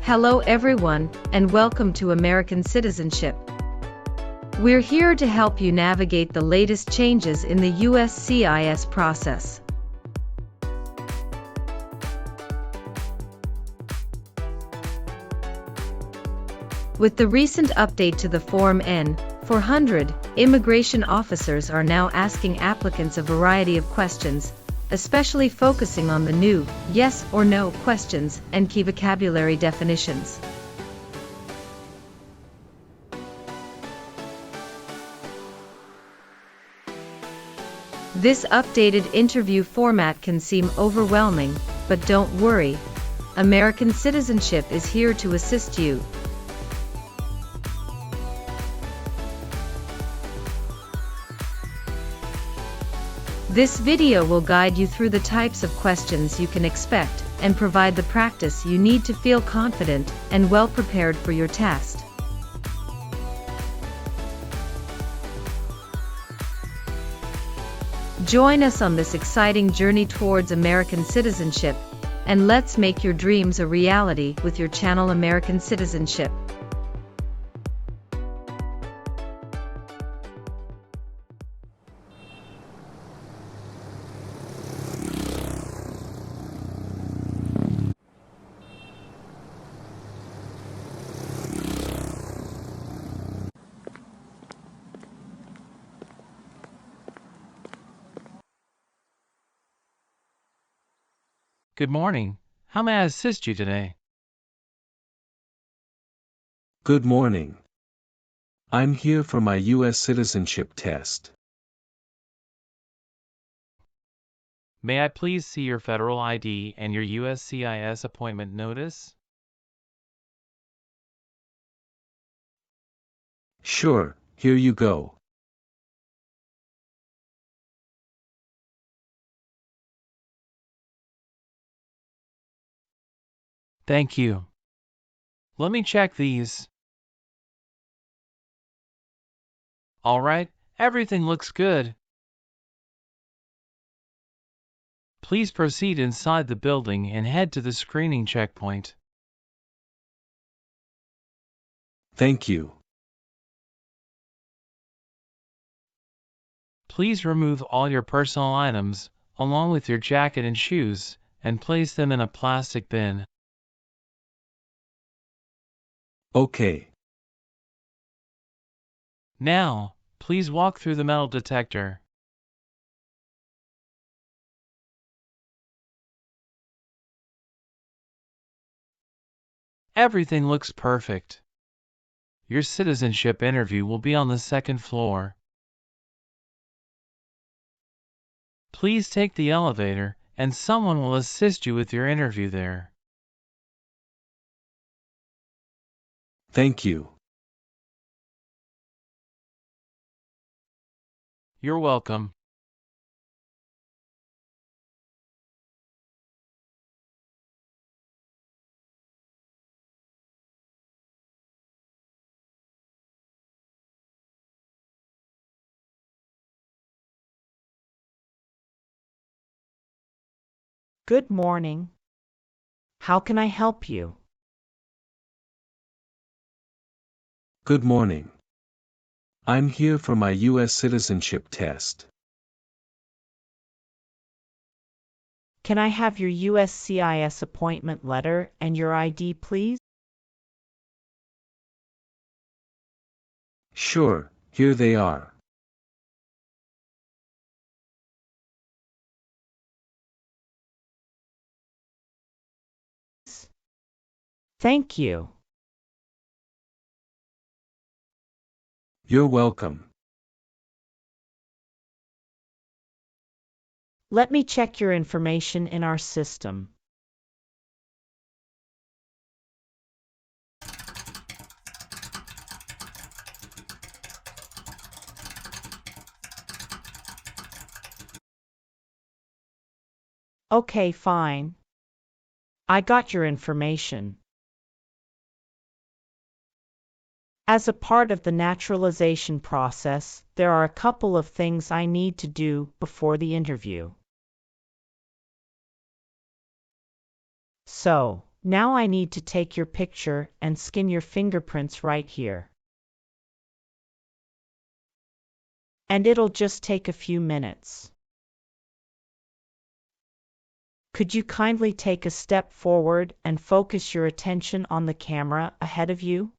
Hello everyone, and welcome to American Citizenship. We're here to help you navigate the latest changes in the USCIS process. With the recent update to the Form N-400, immigration officers are now asking applicants a variety of questions, especially focusing on the new yes or no questions and key vocabulary definitions. This updated interview format can seem overwhelming, but don't worry. American Citizenship is here to assist you. This video will guide you through the types of questions you can expect and provide the practice you need to feel confident and well prepared for your test. Join us on this exciting journey towards American citizenship, and let's make your dreams a reality with your channel American Citizenship. Good morning. How may I assist you today? Good morning. I'm here for my U.S. citizenship test. May I please see your federal ID and your USCIS appointment notice? Sure, here you go. Thank you. Let me check these. All right, everything looks good. Please proceed inside the building and head to the screening checkpoint. Thank you. Please remove all your personal items, along with your jacket and shoes, and place them in a plastic bin. Okay. Now, please walk through the metal detector. Everything looks perfect. Your citizenship interview will be on the second floor. Please take the elevator, and someone will assist you with your interview there. Thank you. You're welcome. Good morning. How can I help you? Good morning. I'm here for my U.S. citizenship test. Can I have your USCIS appointment letter and your ID, please? Sure, here they are. Thank you. You're welcome. Let me check your information in our system. Okay, fine. I got your information. As a part of the naturalization process, there are a couple of things I need to do before the interview. So, Now I need to take your picture and scan your fingerprints right here. And it'll just take a few minutes. Could you kindly take a step forward and focus your attention on the camera ahead of you?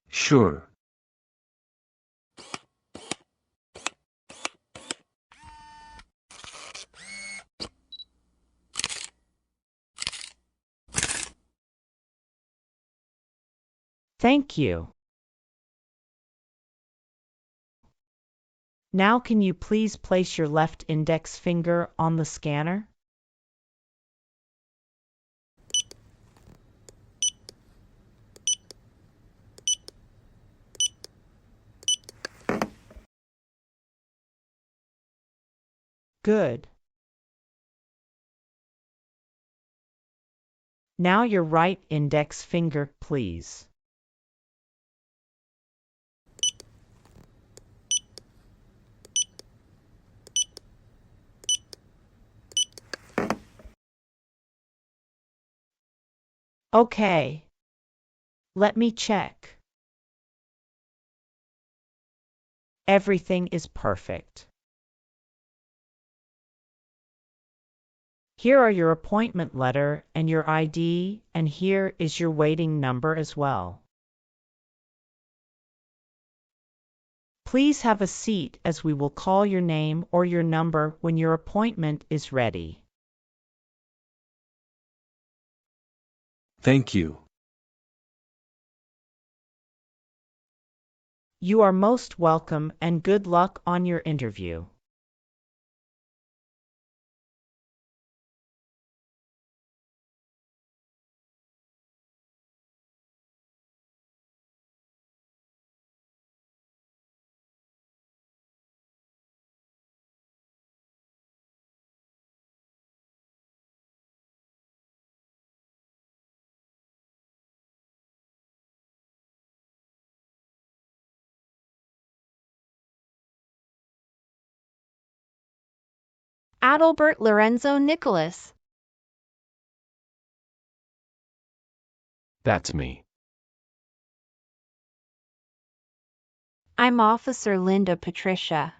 Sure. Thank you. Now can you please place your left index finger on the scanner? Good. Now your right index finger, please. Okay. Let me check. Everything is perfect. Here are your appointment letter and your ID, and here is your waiting number as well. Please have a seat as we will call your name or your number when your appointment is ready. Thank you. You are most welcome and good luck on your interview. Adalbert Lorenzo Nicholas. That's me. I'm Officer Linda Patricia.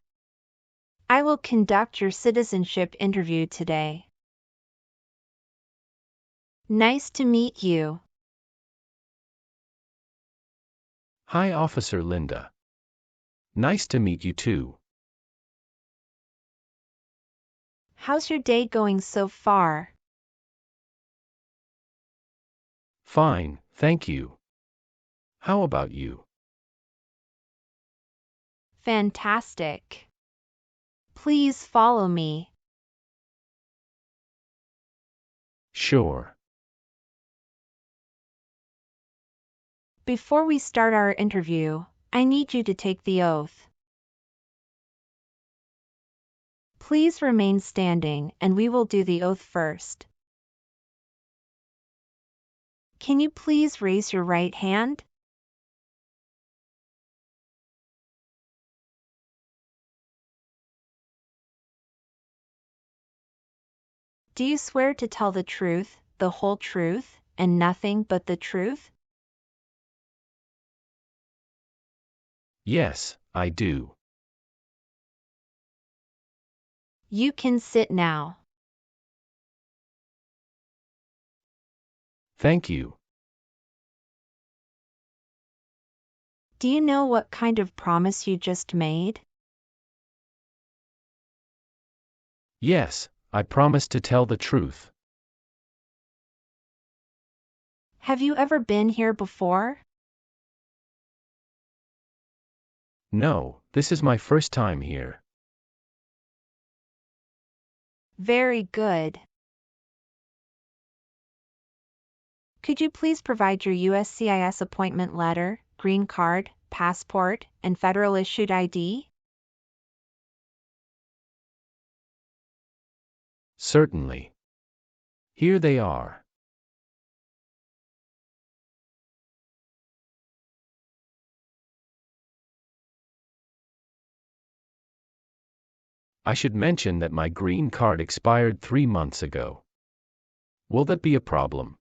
I will conduct your citizenship interview today. Nice to meet you. Hi, Officer Linda. Nice to meet you too. How's your day going so far? Fine, thank you. How about you? Fantastic. Please follow me. Sure. Before we start our interview, I need you to take the oath. Please remain standing and we will do the oath first. Can you please raise your right hand? Do you swear to tell the truth, the whole truth, and nothing but the truth? Yes, I do. You can sit now. Thank you. Do you know what kind of promise you just made? Yes, I promise to tell the truth. Have you ever been here before? No, this is my first time here. Very good. Could you please provide your USCIS appointment letter, green card, passport, and federal issued ID? Certainly. Here they are. I should mention that my green card expired 3 months ago. Will that be a problem?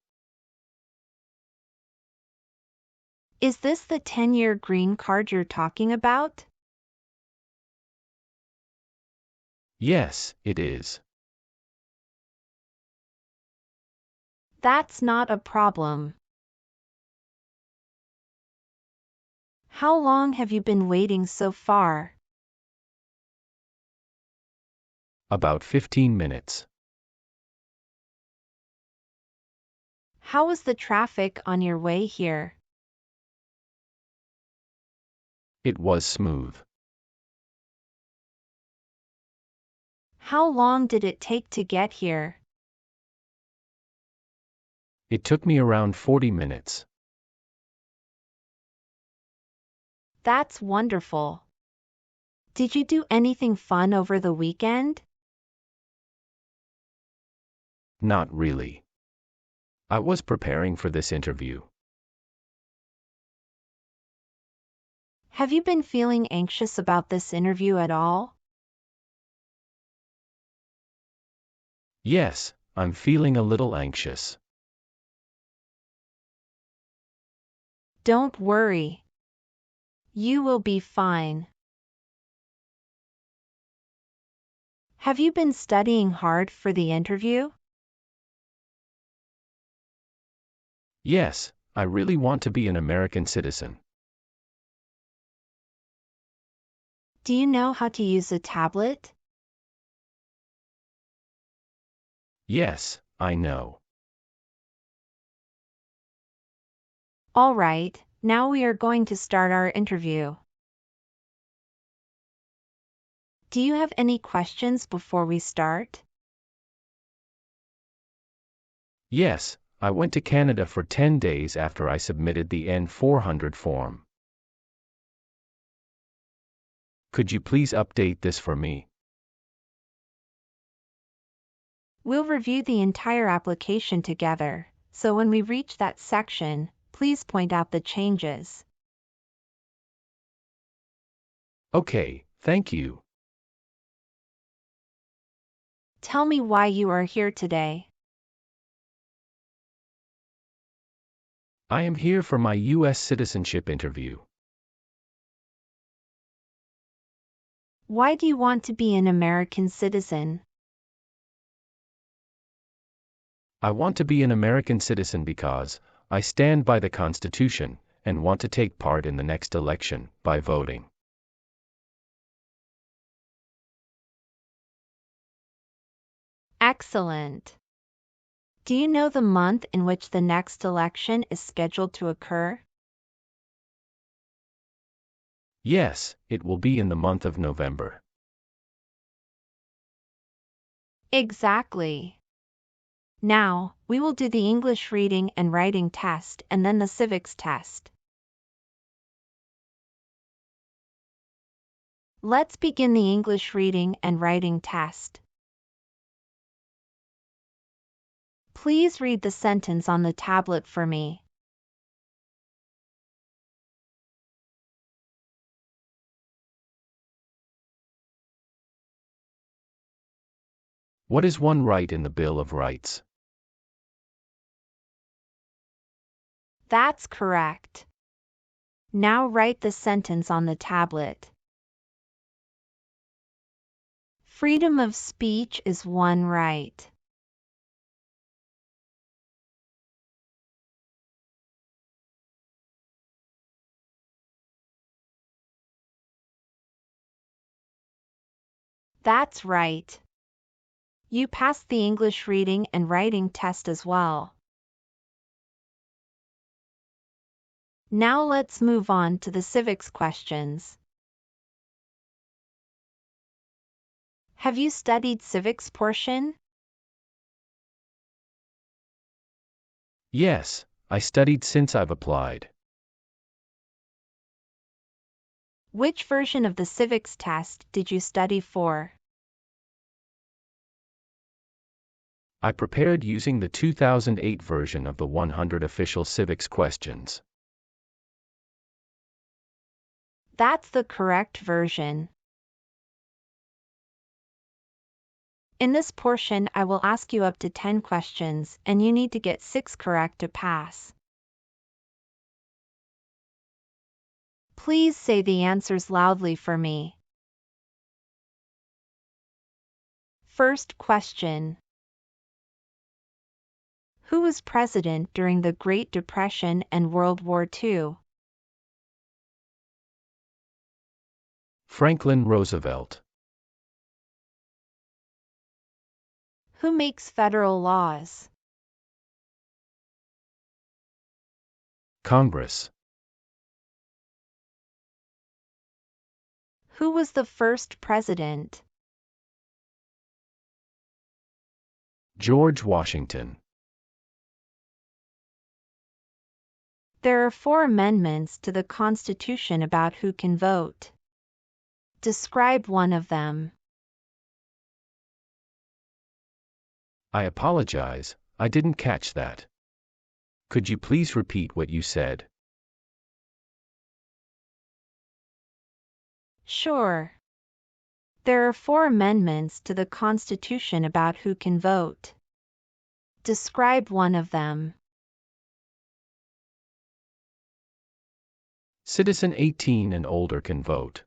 Is this the 10-year green card you're talking about? Yes, it is. That's not a problem. How long have you been waiting so far? About 15 minutes. How was the traffic on your way here? It was smooth. How long did it take to get here? It took me around 40 minutes. That's wonderful. Did you do anything fun over the weekend? Not really. I was preparing for this interview. Have you been feeling anxious about this interview at all? Yes, I'm feeling a little anxious. Don't worry. You will be fine. Have you been studying hard for the interview? Yes, I really want to be an American citizen. Do you know how to use a tablet? Yes, I know. All right, now we are going to start our interview. Do you have any questions before we start? Yes, I went to Canada for 10 days after I submitted the N-400 form. Could you please update this for me? We'll review the entire application together, so when we reach that section, please point out the changes. Okay, thank you. Tell me why you are here today. I am here for my U.S. citizenship interview. Why do you want to be an American citizen? I want to be an American citizen because I stand by the Constitution and want to take part in the next election by voting. Excellent. Do you know the month in which the next election is scheduled to occur? Yes, it will be in the month of November. Exactly. Now, we will do the English reading and writing test and then the civics test. Let's begin the English reading and writing test. Please read the sentence on the tablet for me. What is one right in the Bill of Rights? That's correct. Now write the sentence on the tablet. Freedom of speech is one right. That's right. You passed the English reading and writing test as well. Now let's move on to the civics questions. Have you studied civics portion? Yes, I studied since I've applied. Which version of the civics test did you study for? I prepared using the 2008 version of the 100 official civics questions. That's the correct version. In this portion, I will ask you up to 10 questions, and you need to get 6 correct to pass. Please say the answers loudly for me. First question. Who was president during the Great Depression and World War II? Franklin Roosevelt. Who makes federal laws? Congress. Who was the first president? George Washington. There are 4 amendments to the Constitution about who can vote. Describe one of them. I apologize, I didn't catch that. Could you please repeat what you said? Sure. There are 4 amendments to the Constitution about who can vote. Describe one of them. Citizen 18 and older can vote.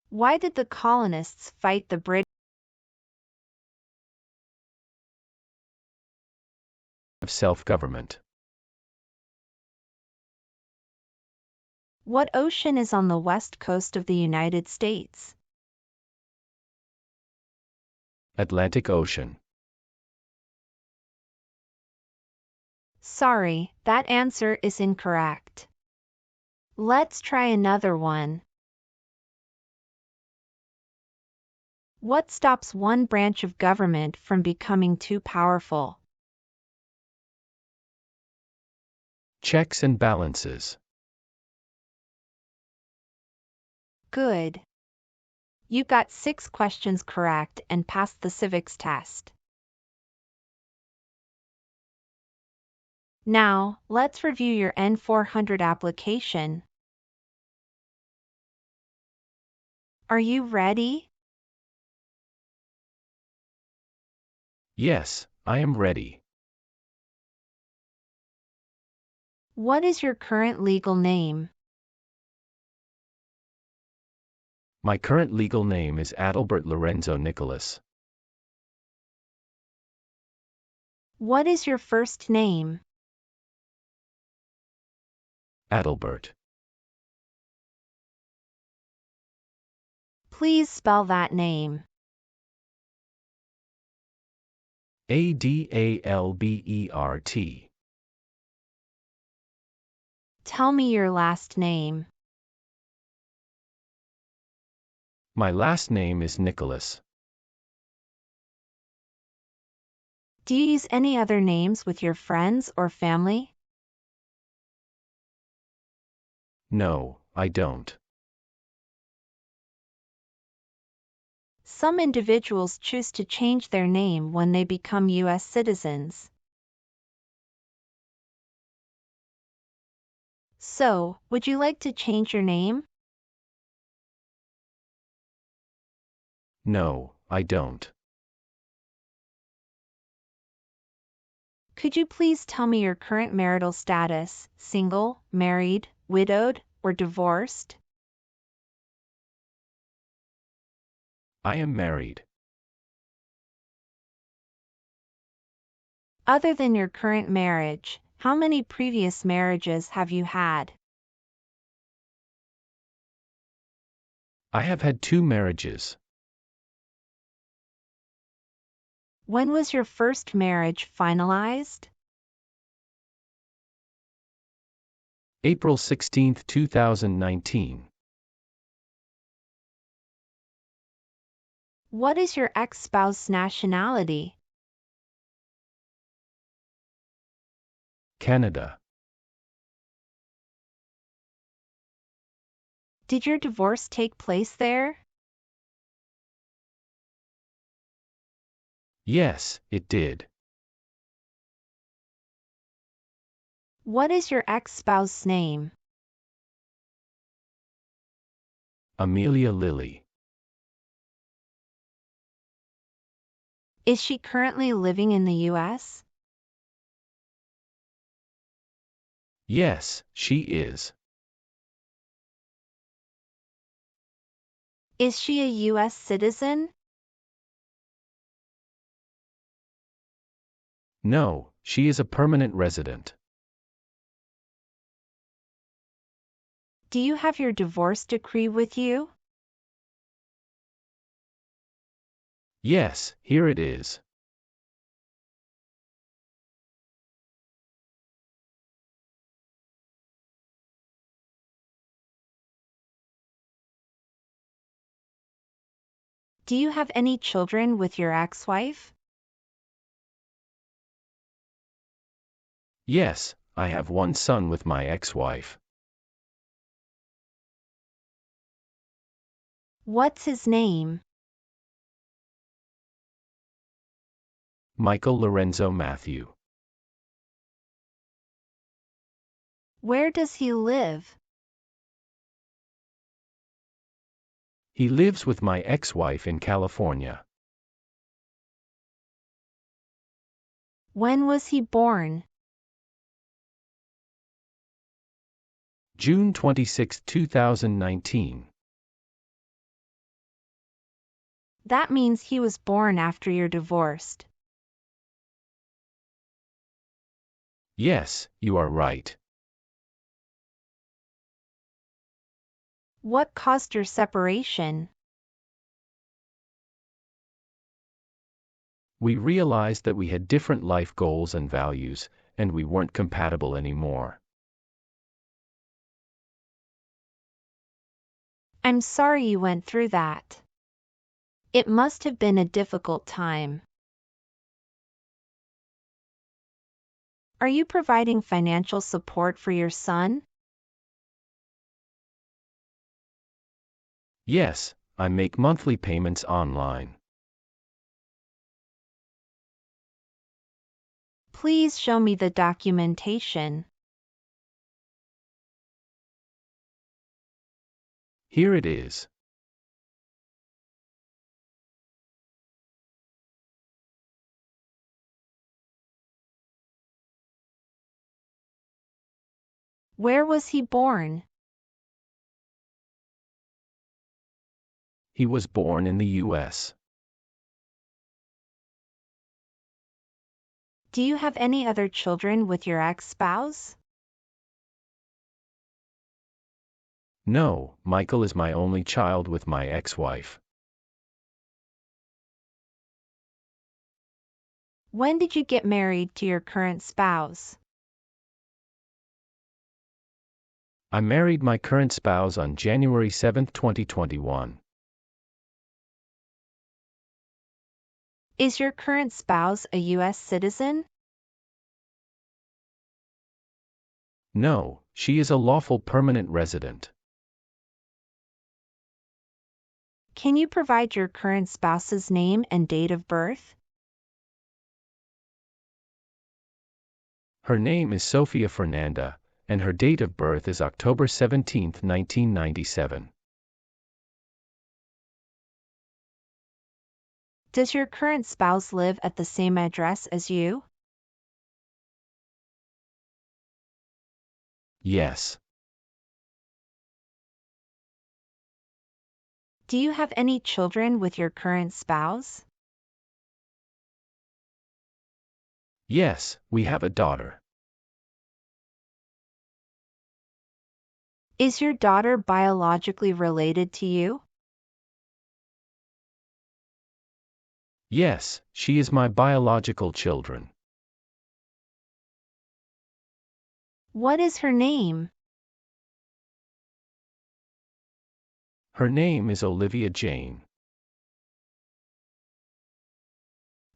Why did the colonists fight the British? Of self-government. What ocean is on the west coast of the United States? Atlantic Ocean. Sorry, that answer is incorrect. Let's try another one. What stops one branch of government from becoming too powerful? Checks and balances. Good. You got 6 questions correct and passed the civics test. Now, let's review your N-400 application. Are you ready? Yes, I am ready. What is your current legal name? My current legal name is Adalbert Lorenzo Nicholas. What is your first name? Adalbert. Please spell that name. Adalbert. Tell me your last name. My last name is Nicholas. Do you use any other names with your friends or family? No, I don't. Some individuals choose to change their name when they become U.S. citizens. So, would you like to change your name? No, I don't. Could you please tell me your current marital status, single, married, widowed, or divorced? I am married. Other than your current marriage, how many previous marriages have you had? I have had 2 marriages. When was your first marriage finalized? April 16, 2019. What is your ex-spouse's nationality? Canada. Did your divorce take place there? Yes, it did. What is your ex-spouse's name? Amelia Lilly. Is she currently living in the U.S.? Yes, she is. Is she a U.S. citizen? No, she is a permanent resident. Do you have your divorce decree with you? Yes, here it is. Do you have any children with your ex-wife? Yes, I have one son with my ex-wife. What's his name? Michael Lorenzo Matthew. Where does he live? He lives with my ex-wife in California. When was he born? June 26, 2019. That means he was born after you're divorced. Yes, you are right. What caused your separation? We realized that we had different life goals and values, and we weren't compatible anymore. I'm sorry you went through that. It must have been a difficult time. Are you providing financial support for your son? Yes, I make monthly payments online. Please show me the documentation. Here it is. Where was he born? He was born in the U.S. Do you have any other children with your ex-spouse? No, Michael is my only child with my ex-wife. When did you get married to your current spouse? I married my current spouse on January 7, 2021. Is your current spouse a U.S. citizen? No, she is a lawful permanent resident. Can you provide your current spouse's name and date of birth? Her name is Sofia Fernanda, and her date of birth is October 17, 1997. Does your current spouse live at the same address as you? Yes. Do you have any children with your current spouse? Yes, we have a daughter. Is your daughter biologically related to you? Yes, she is my biological children. What is her name? Her name is Olivia Jane.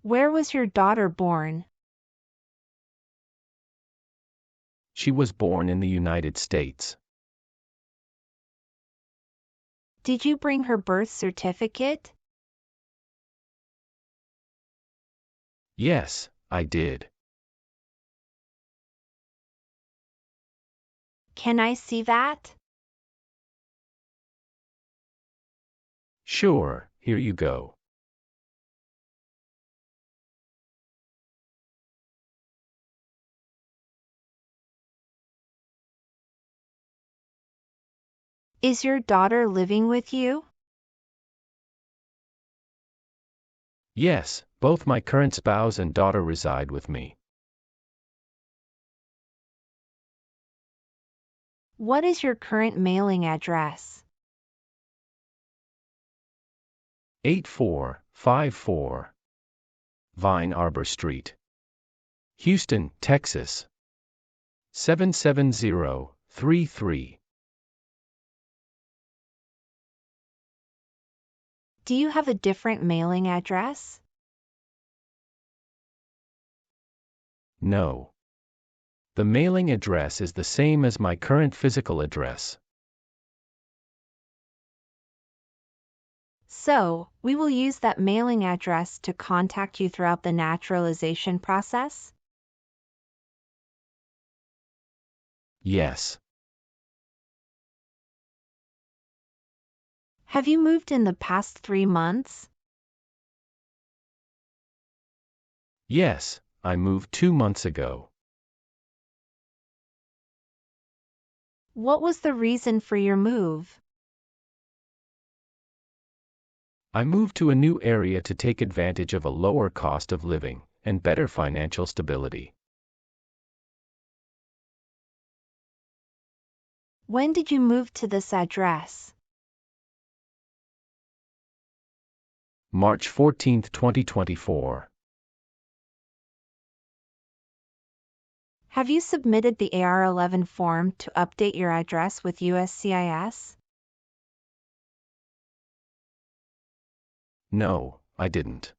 Where was your daughter born? She was born in the United States. Did you bring her birth certificate? Yes, I did. Can I see that? Sure, here you go. Is your daughter living with you? Yes, both my current spouse and daughter reside with me. What is your current mailing address? 8454 Vine Arbor Street, Houston, Texas 77033. Do you have a different mailing address? No. The mailing address is the same as my current physical address. So, we will use that mailing address to contact you throughout the naturalization process? Yes. Have you moved in the past 3 months? Yes, I moved 2 months ago. What was the reason for your move? I moved to a new area to take advantage of a lower cost of living and better financial stability. When did you move to this address? March 14, 2024. Have you submitted the AR-11 form to update your address with USCIS? No, I didn't.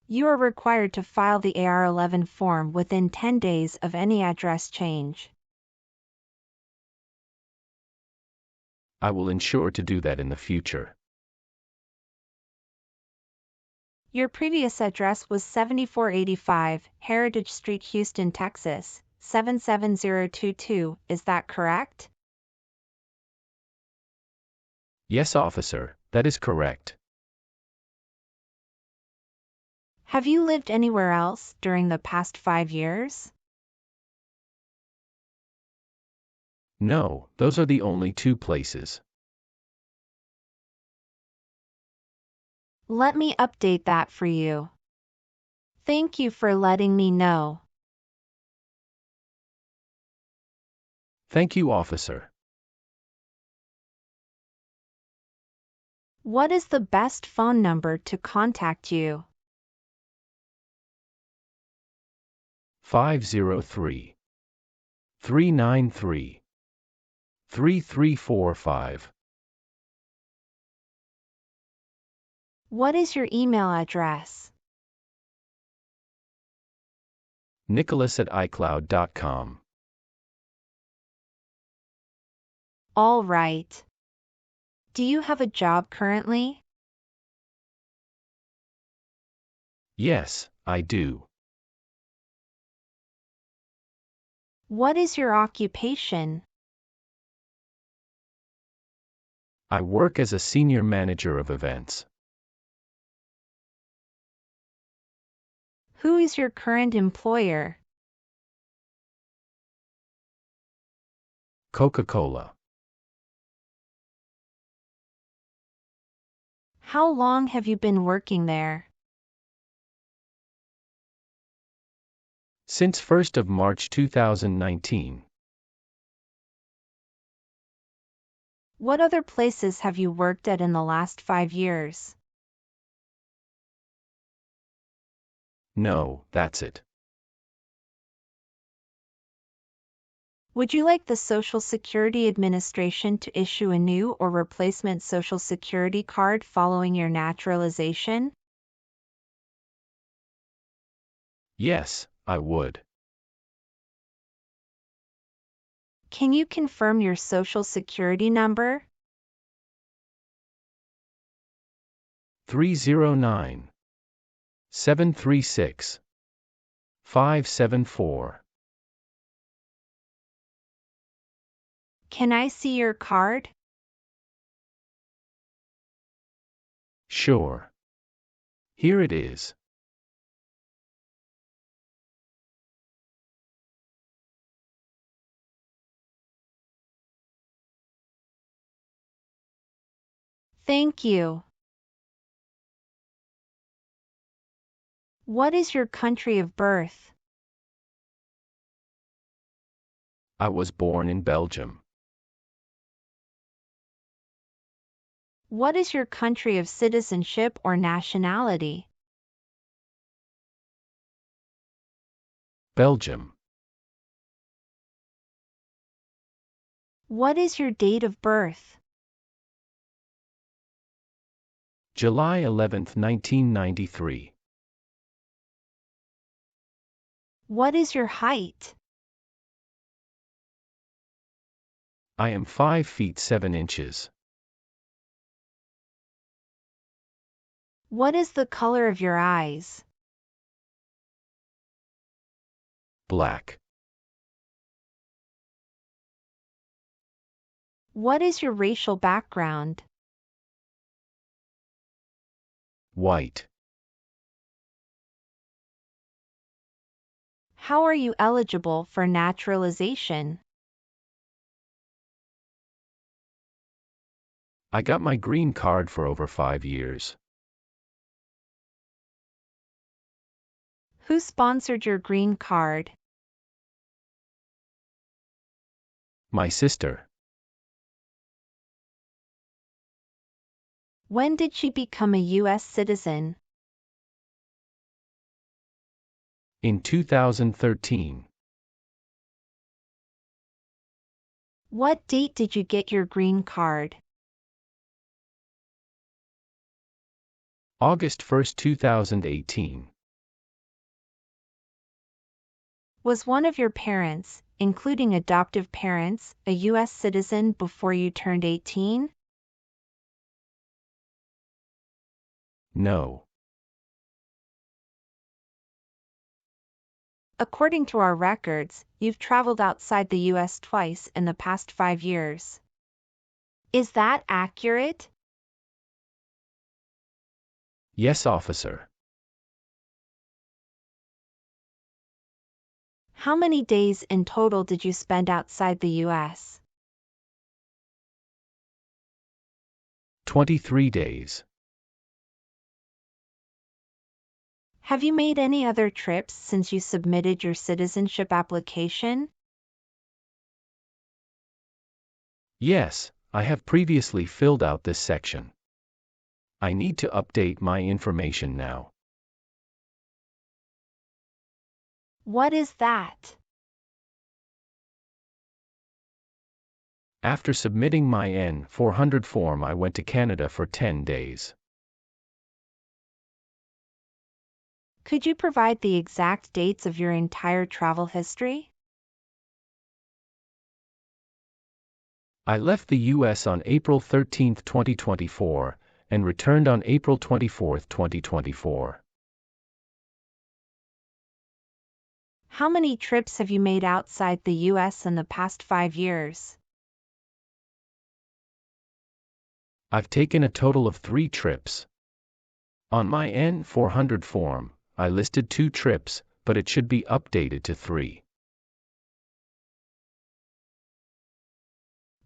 You are required to file the AR-11 form within 10 days of any address change. I will ensure to do that in the future. Your previous address was 7485 Heritage Street, Houston, Texas, 77022, is that correct? Yes, officer, that is correct. Have you lived anywhere else during the past 5 years? No, those are the only 2 places. Let me update that for you. Thank you for letting me know. Thank you, officer. What is the best phone number to contact you? 503 393 3345. What is your email address? Nicholas@icloud.com. All right. Do you have a job currently? Yes, I do. What is your occupation? I work as a senior manager of events. Who is your current employer? Coca-Cola. How long have you been working there? Since 1st of March 2019. What other places have you worked at in the last 5 years? No, that's it. Would you like the Social Security Administration to issue a new or replacement Social Security card following your naturalization? Yes, I would. Can you confirm your Social Security number? 309 736 574. Can I see your card? Sure. Here it is. Thank you. What is your country of birth? I was born in Belgium. What is your country of citizenship or nationality? Belgium. What is your date of birth? July 11, 1993. What is your height? I am 5 feet 7 inches. What is the color of your eyes? Black. What is your racial background? White. How are you eligible for naturalization? I got my green card for over 5 years. Who sponsored your green card? My sister. When did she become a U.S. citizen? In 2013. What date did you get your green card? August 1, 2018. Was one of your parents, including adoptive parents, a U.S. citizen before you turned 18? No. According to our records, you've traveled outside the U.S. twice in the past 5 years. Is that accurate? Yes, officer. How many days in total did you spend outside the U.S.? 23 days. Have you made any other trips since you submitted your citizenship application? Yes, I have previously filled out this section. I need to update my information now. What is that? After submitting my N-400 form, I went to Canada for 10 days. Could you provide the exact dates of your entire travel history? I left the U.S. on April 13, 2024, and returned on April 24, 2024. How many trips have you made outside the U.S. in the past 5 years? I've taken a total of 3 trips. On my N-400 form, I listed 2 trips, but it should be updated to 3.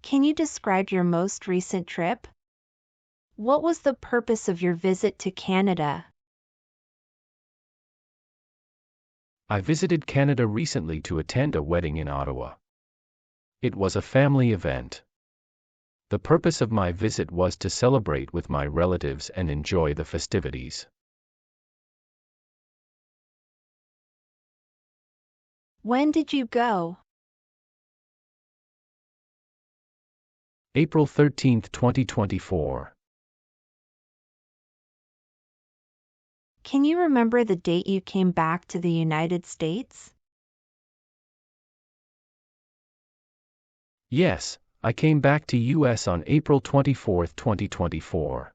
Can you describe your most recent trip? What was the purpose of your visit to Canada? I visited Canada recently to attend a wedding in Ottawa. It was a family event. The purpose of my visit was to celebrate with my relatives and enjoy the festivities. When did you go? April 13, 2024. Can you remember the date you came back to the United States? Yes, I came back to U.S. on April 24, 2024.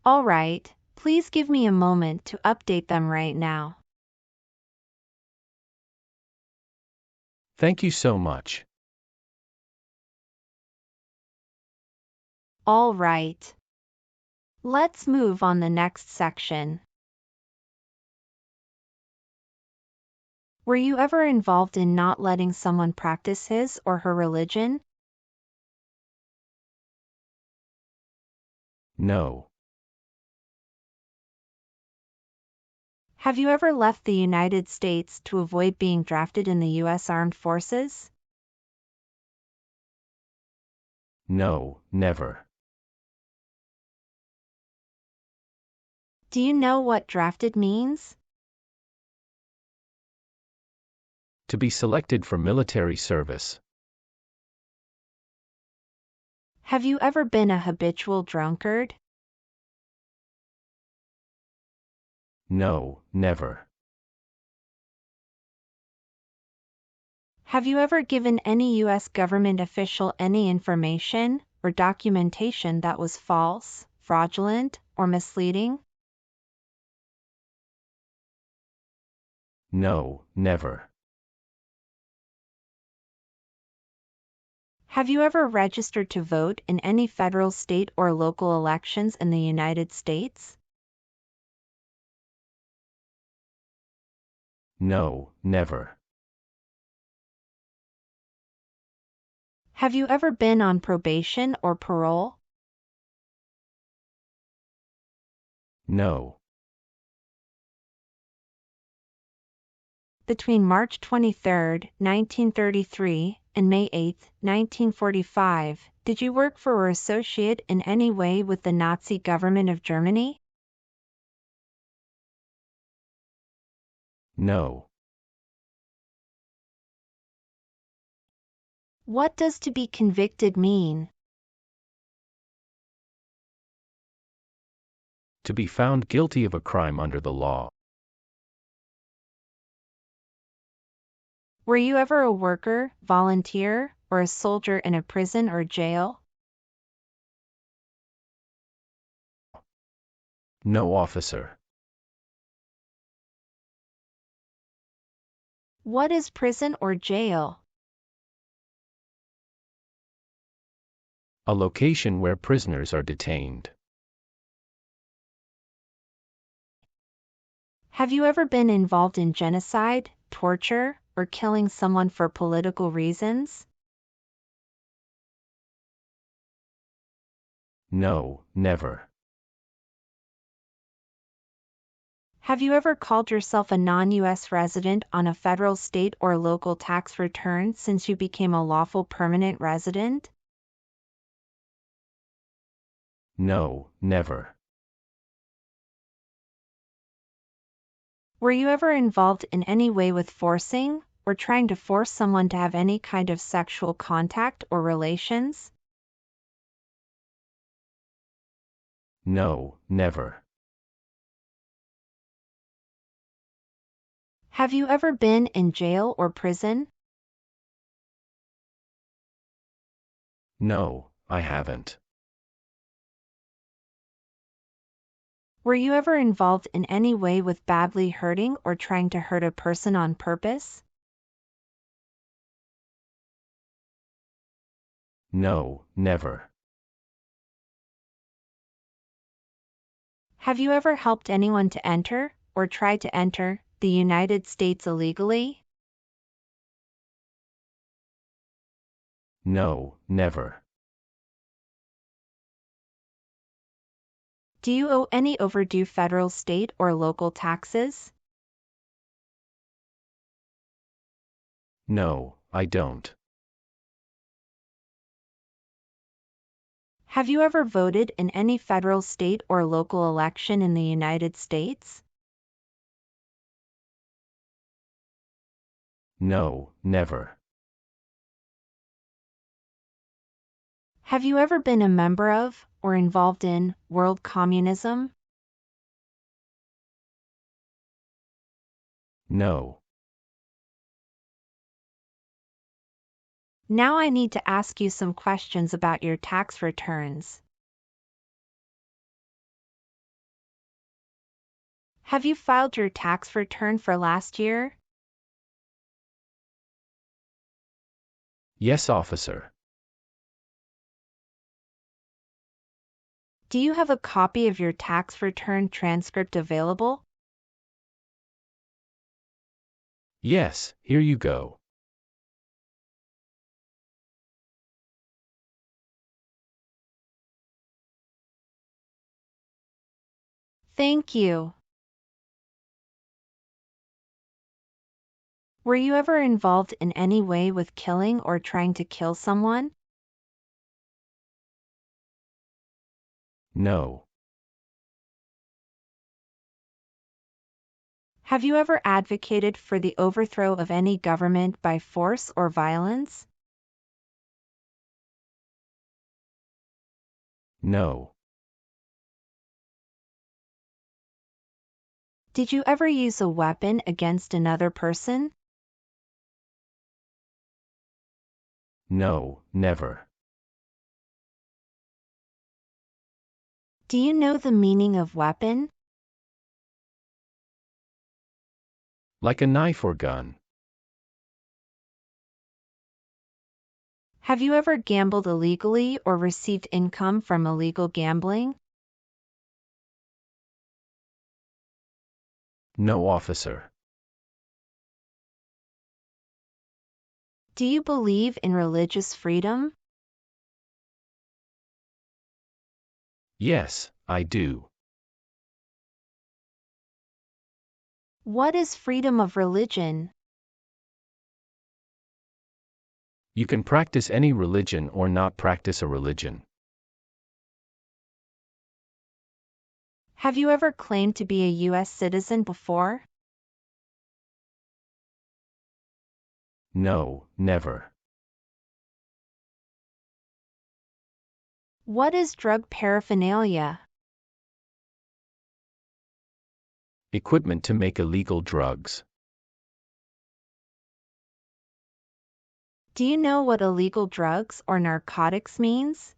All right, please give me a moment to update them right now. Thank you so much. All right. Let's move on the next section. Were you ever involved in not letting someone practice his or her religion? No. Have you ever left the United States to avoid being drafted in the U.S. Armed Forces? No, never. Do you know what drafted means? To be selected for military service. Have you ever been a habitual drunkard? No, never. Have you ever given any U.S. government official any information or documentation that was false, fraudulent, or misleading? No, never. Have you ever registered to vote in any federal, state, or local elections in the United States? No, never. Have you ever been on probation or parole? No. Between March 23, 1933, and May 8, 1945, did you work for or associate in any way with the Nazi government of Germany? No. What does to be convicted mean? To be found guilty of a crime under the law. Were you ever a worker, volunteer, or a soldier in a prison or jail? No, officer. What is prison or jail? A location where prisoners are detained. Have you ever been involved in genocide, torture, or killing someone for political reasons? No, never. Have you ever called yourself a non-U.S. resident on a federal, state, or local tax return since you became a lawful permanent resident? No, never. Were you ever involved in any way with forcing, or trying to force someone to have any kind of sexual contact or relations? No, never. Have you ever been in jail or prison? No, I haven't. Were you ever involved in any way with badly hurting or trying to hurt a person on purpose? No, never. Have you ever helped anyone to enter, or try to enter, the United States illegally? No, never. Do you owe any overdue federal, state, or local taxes? No, I don't. Have you ever voted in any federal, state, or local election in the United States? No, never. Have you ever been a member of, or involved in, world communism? No. Now I need to ask you some questions about your tax returns. Have you filed your tax return for last year? Yes, officer. Do you have a copy of your tax return transcript available? Yes, here you go. Thank you. Were you ever involved in any way with killing or trying to kill someone? No. Have you ever advocated for the overthrow of any government by force or violence? No. Did you ever use a weapon against another person? No, never. Do you know the meaning of weapon? Like a knife or gun. Have you ever gambled illegally or received income from illegal gambling? No, officer. Do you believe in religious freedom? Yes, I do. What is freedom of religion? You can practice any religion or not practice a religion. Have you ever claimed to be a U.S. citizen before? No, never. What is drug paraphernalia? Equipment to make illegal drugs. Do you know what illegal drugs or narcotics means?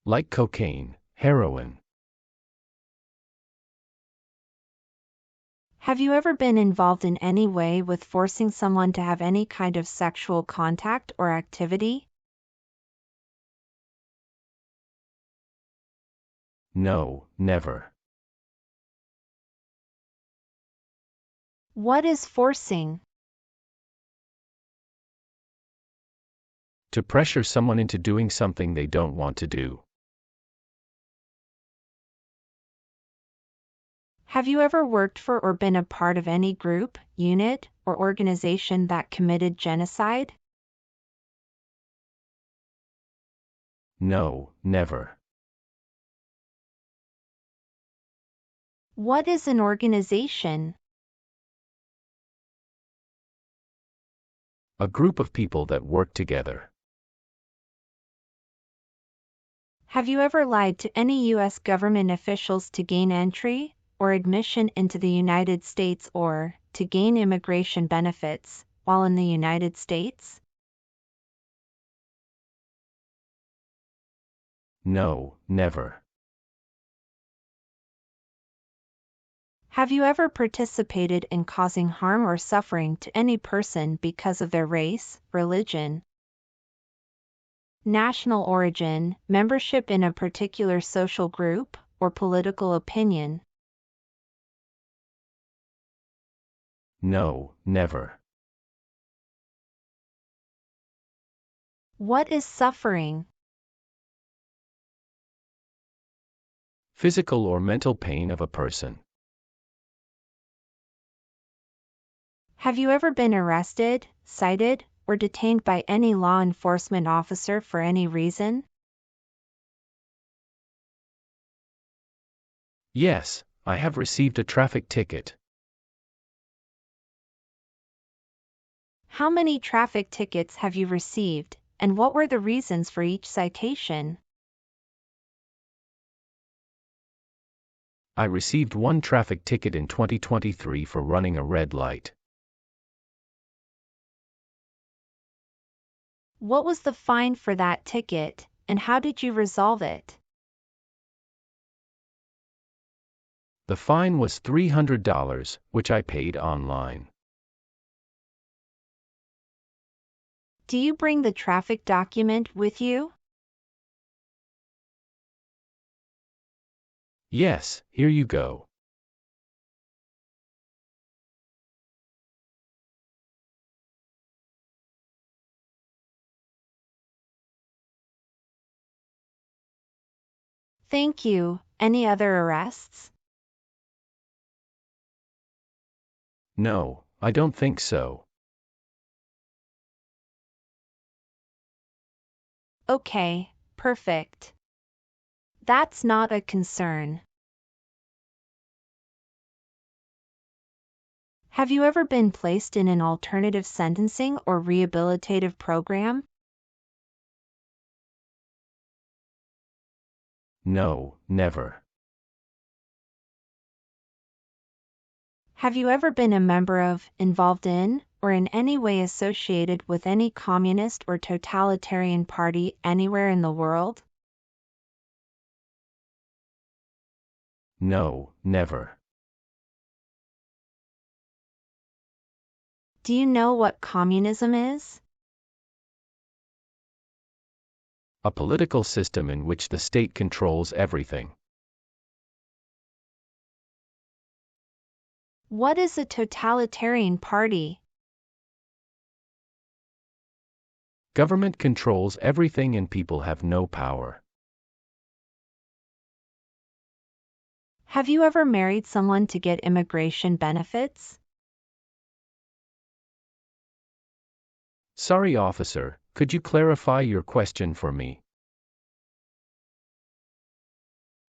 Like cocaine, heroin. Have you ever been involved in any way with forcing someone to have any kind of sexual contact or activity? No, never. What is forcing? To pressure someone into doing something they don't want to do. Have you ever worked for or been a part of any group, unit, or organization that committed genocide? No, never. What is an organization? A group of people that work together. Have you ever lied to any U.S. government officials to gain entry or admission into the United States or to gain immigration benefits while in the United States? No, never. Have you ever participated in causing harm or suffering to any person because of their race, religion, national origin, membership in a particular social group, or political opinion? No, never. What is suffering? Physical or mental pain of a person. Have you ever been arrested, cited, or detained by any law enforcement officer for any reason? Yes, I have received a traffic ticket. How many traffic tickets have you received, and what were the reasons for each citation? I received one traffic ticket in 2023 for running a red light. What was the fine for that ticket, and how did you resolve it? The fine was $300, which I paid online. Do you bring the traffic document with you? Yes, here you go. Thank you. Any other arrests? No, I don't think so. Okay, perfect. That's not a concern. Have you ever been placed in an alternative sentencing or rehabilitative program? No, never. Have you ever been a member of, involved in, or in any way associated with any communist or totalitarian party anywhere in the world? No, never. Do you know what communism is? A political system in which the state controls everything. What is a totalitarian party? Government controls everything and people have no power. Have you ever married someone to get immigration benefits? Sorry, officer, could you clarify your question for me?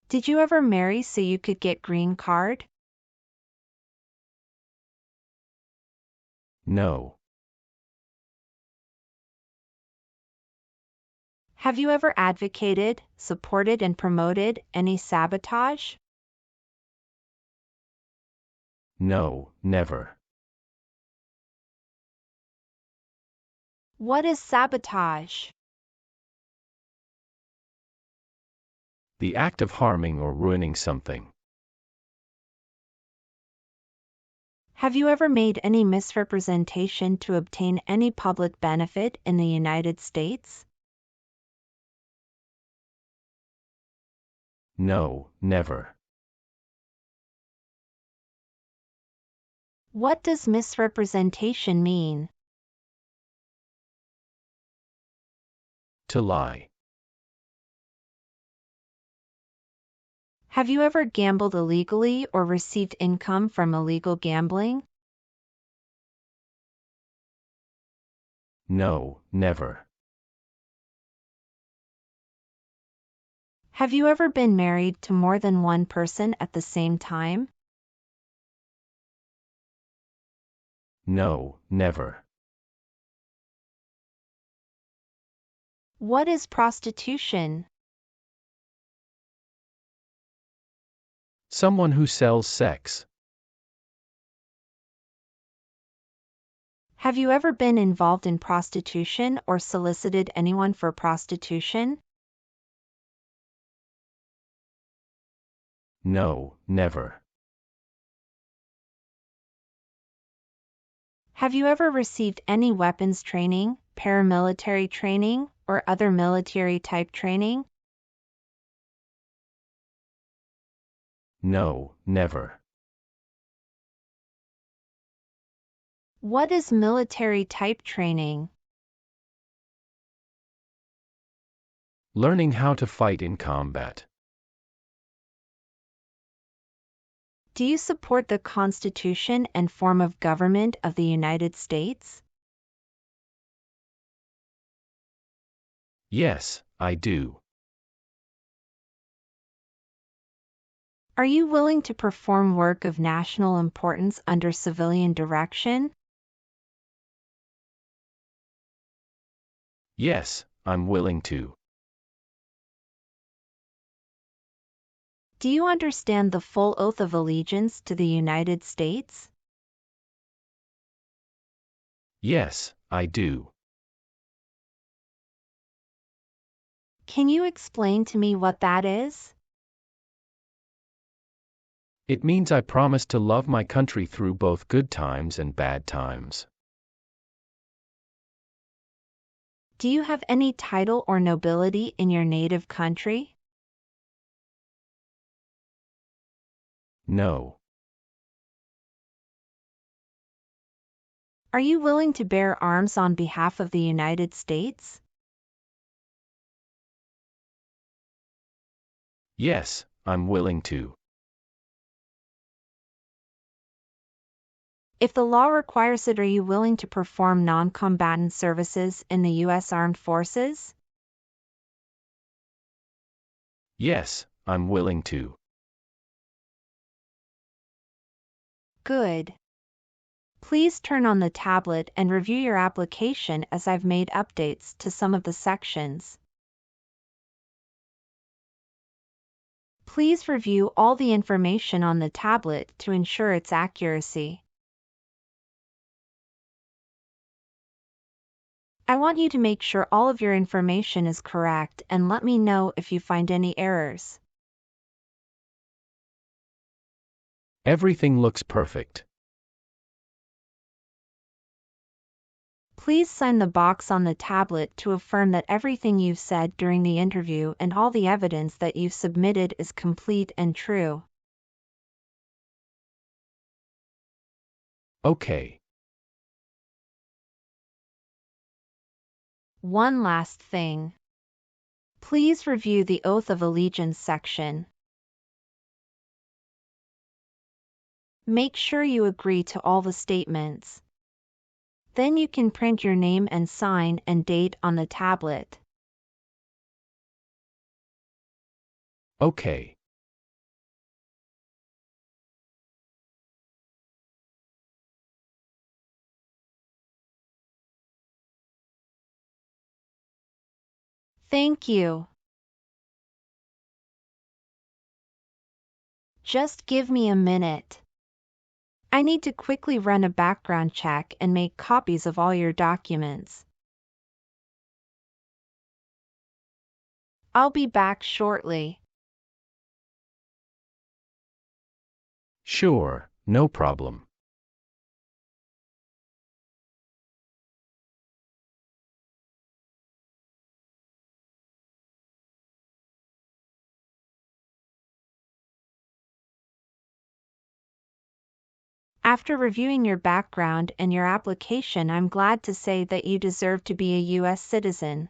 Did you ever marry so you could get green card? No. Have you ever advocated, supported, and promoted any sabotage? No, never. What is sabotage? The act of harming or ruining something. Have you ever made any misrepresentation to obtain any public benefit in the United States? No, never. What does misrepresentation mean? To lie. Have you ever gambled illegally or received income from illegal gambling? No, never. Have you ever been married to more than one person at the same time? No, never. What is prostitution? Someone who sells sex. Have you ever been involved in prostitution or solicited anyone for prostitution? No, never. Have you ever received any weapons training, paramilitary training, or other military type training? No, never. What is military type training? Learning how to fight in combat. Do you support the Constitution and form of government of the United States? Yes, I do. Are you willing to perform work of national importance under civilian direction? Yes, I'm willing to. Do you understand the full oath of allegiance to the United States? Yes, I do. Can you explain to me what that is? It means I promise to love my country through both good times and bad times. Do you have any title or nobility in your native country? No. Are you willing to bear arms on behalf of the United States? Yes, I'm willing to. If the law requires it, are you willing to perform non-combatant services in the U.S. Armed Forces? Yes, I'm willing to. Good. Please turn on the tablet and review your application as I've made updates to some of the sections. Please review all the information on the tablet to ensure its accuracy. I want you to make sure all of your information is correct and let me know if you find any errors. Everything looks perfect. Please sign the box on the tablet to affirm that everything you've said during the interview and all the evidence that you've submitted is complete and true. Okay. One last thing. Please review the Oath of Allegiance section. Make sure you agree to all the statements. Then you can print your name and sign and date on the tablet. Okay. Thank you. Just give me a minute. I need to quickly run a background check and make copies of all your documents. I'll be back shortly. Sure, no problem. After reviewing your background and your application, I'm glad to say that you deserve to be a U.S. citizen.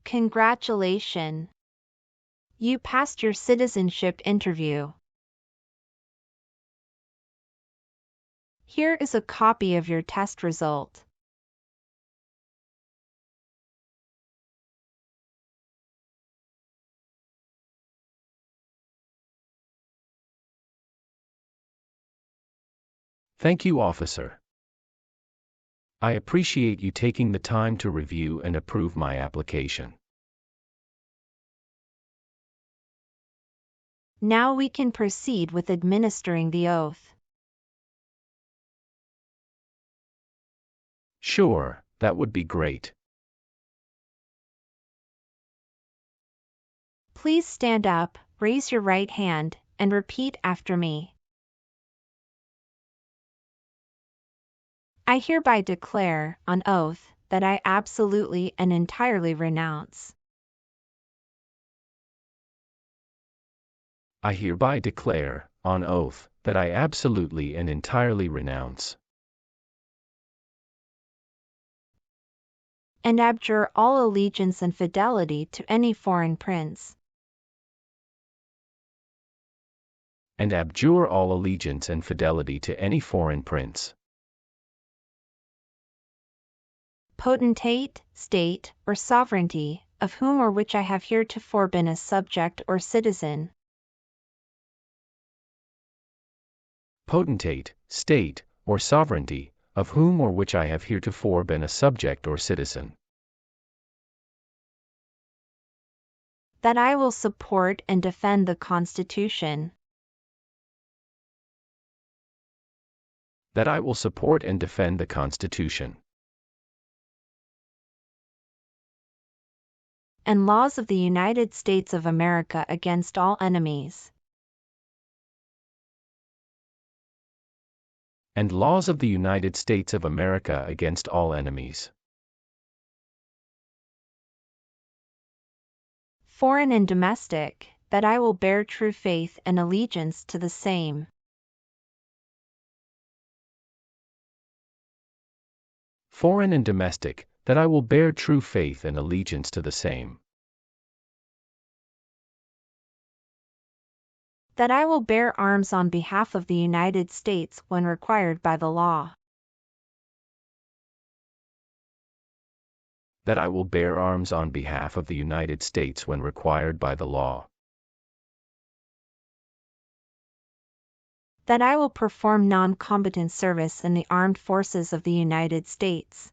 Congratulations! You passed your citizenship interview. Here is a copy of your test result. Thank you, officer. I appreciate you taking the time to review and approve my application. Now we can proceed with administering the oath. Sure, that would be great. Please stand up, raise your right hand, and repeat after me. I hereby declare, on oath, that I absolutely and entirely renounce. I hereby declare, on oath, that I absolutely and entirely renounce And abjure all allegiance and fidelity to any foreign prince, and abjure all allegiance and fidelity to any foreign prince, potentate, state, or sovereignty, of whom or which I have heretofore been a subject or citizen, potentate, state, or sovereignty, of whom or which I have heretofore been a subject or citizen, that I will support and defend the Constitution, that I will support and defend the Constitution, and laws of the United States of America against all enemies, and laws of the United States of America against all enemies, foreign and domestic, that I will bear true faith and allegiance to the same, foreign and domestic, That I will bear true faith and allegiance to the same. That I will bear arms on behalf of the United States when required by the law. That I will bear arms on behalf of the United States when required by the law. That I will perform non-combatant service in the armed forces of the United States.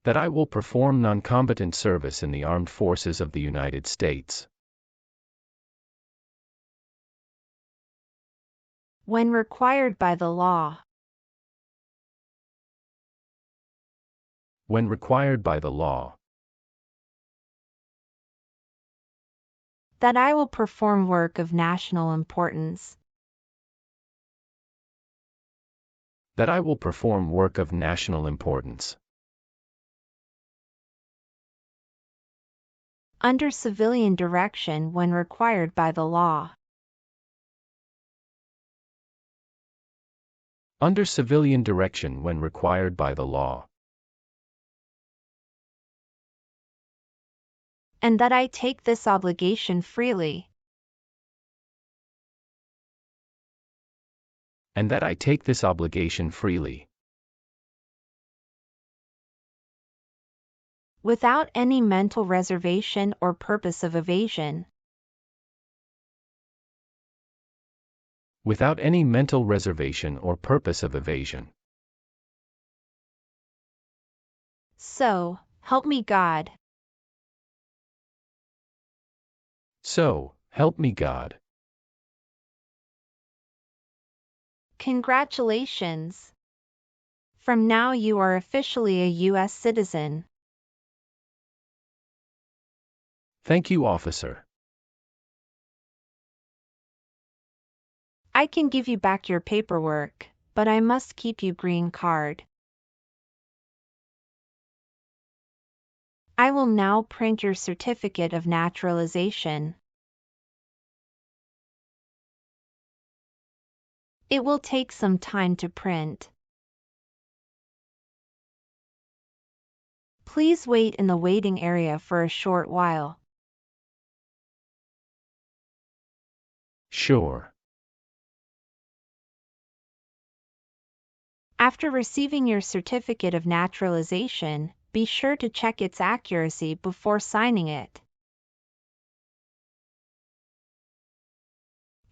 That I will perform non-combatant service in the armed forces of the United States. When required by the law. When required by the law. That I will perform work of national importance. That I will perform work of national importance. Under civilian direction when required by the law. Under civilian direction when required by the law. And that I take this obligation freely. And that I take this obligation freely. Without any mental reservation or purpose of evasion. Without any mental reservation or purpose of evasion. So, help me God. So, help me God. Congratulations. From now you are officially a U.S. citizen. Thank you, officer. I can give you back your paperwork, but I must keep your green card. I will now print your certificate of naturalization. It will take some time to print. Please wait in the waiting area for a short while. Sure. After receiving your certificate of naturalization, be sure to check its accuracy before signing it.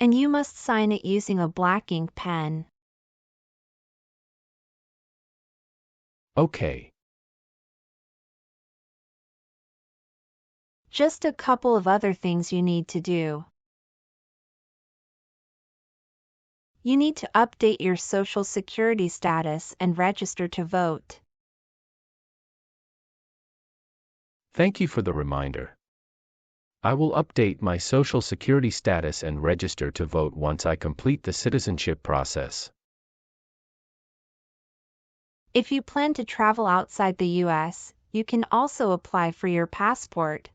And you must sign it using a black ink pen. Okay. Just a couple of other things you need to do. You need to update your Social Security status and register to vote. Thank you for the reminder. I will update my Social Security status and register to vote once I complete the citizenship process. If you plan to travel outside the U.S., you can also apply for your passport.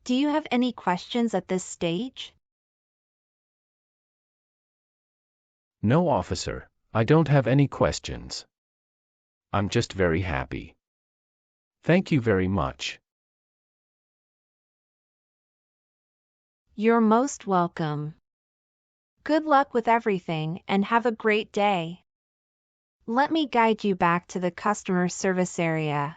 Do you have any questions at this stage? No, officer, I don't have any questions. I'm just very happy. Thank you very much. You're most welcome. Good luck with everything and have a great day. Let me guide you back to the customer service area.